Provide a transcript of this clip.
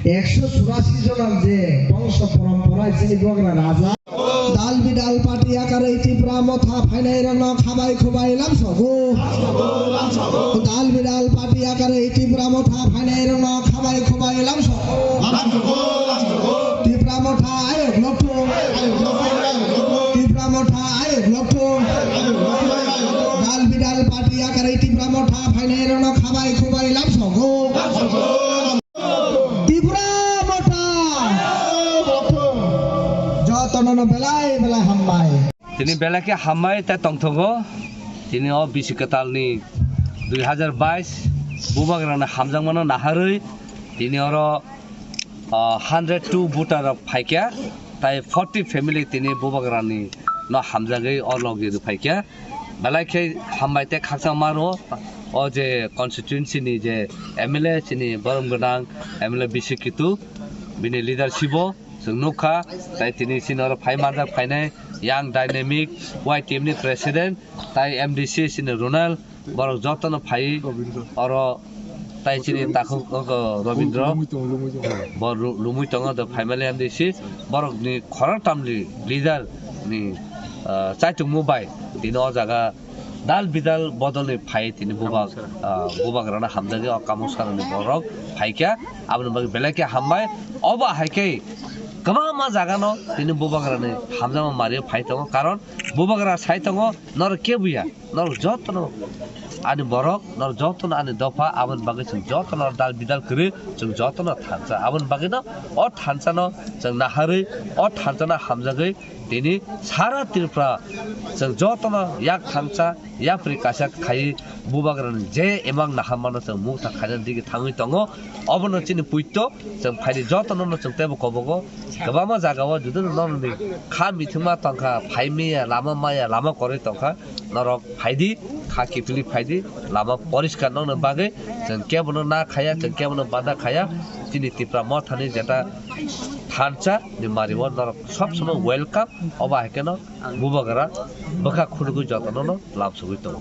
184 জনের যে বংশ পরম্পরায় যিনি বগরা রাজা ডাল বিডাল পাটি আকারে ত্রিপুরা মথা ফাইনাই রং খাবাই খুবাইলাম সগো ডাল বিডাল পাটি আকারে ত্রিপুরা মথা ফাইনাই রং খাবাই খুবাইলাম সগো ত্রিপুরা মথা আয়োগ লক্ষ্য ত্রিপুরা মথা আয়োগ লক্ষ্য ডাল বিডাল পাটি আকারে ত্রিপুরা মথা ফাইনাই রং খাবাই খুবাইলাম সগো ত্রিপুরা মথা যতন বেলায় বেলায় হাম্মাই তিনি বেলাকে হাম্মাই তা তংথগো তিনি বিশিকাতালনি 2022 বুবাগ্রানা হামজাংমানো নাহাरै তিনি 102 ভোটার ফাইকা তাই 40 ফ্যামিলি তিনি বুবাগ্রানি ন হামজাগै অলগि ফাইকা বেলাকে হাম্মাইতে খাকসামাरो যে কনস্টিটিউয়েন্সিनि যে एमएलए চিনি বরমগোনাং एमएलए बिसिकितु बिनि लिडारशिप जों नुखा ताई तिनि सिनर फाइ मानजाक फाइनाय यां डायनामिक वाइ टीमनि प्रेसिडेंट ताई एमडीसी सिनि रोनाल्ड बरक जतन फाइ और ताई सिनि ताखु रविन्द्र बर लुमुइ तंग द फाइमाले एमडीसी बरक नि खरं तामलि लिडार नि चाइटुं मुबाइ तिनि अ जागा दाल बिदाल बदलनि फाइ तिनि बुबाग्राना हामजागे कामुसारनि बरक फाइका आबनि बागै बेलाके हामबाय अबा हाइकै गोबां जागानो दिनै बुबाग्रानि हामजामा मारियो फाइ दङ कारण बुबाग्रा साइ दङ नर के बुया नर जतन आनि बरक नर जतन आनि दफा आबन बागै जों जतन दाल बिदाल करि जों जतन थानसा आबन बागै न अ थानसानो जों नाहारै अ थानसाना हामजागै दिनै सारा त्रिपुरा जों जतन याक थानसा या प्रिकाशा खाइ बुबाग्रानि जे एमां नाहामानो जों मुथा खायन दिगि थाङै दङ अबनो चिनि पुइतो जों फाइनि जतननो जों तेबो कबगो गोबां जागायाव जुदि नरनि खा मिथिमा तंखा फाइमिया लामा करे तंखा नरक फाइदि खा किफिलि फाइदि लामा परिष्कार ननो बागै जों केबनो ना खाया जों केबनो बादा खाया तिनि तिप्रा मथानि जेटा थानसा नि मारिव नरक सब समय वेलकाम अबा हेकेन बुबाग्रा बखा खुनुगु जतननो लाभ सुगै दङ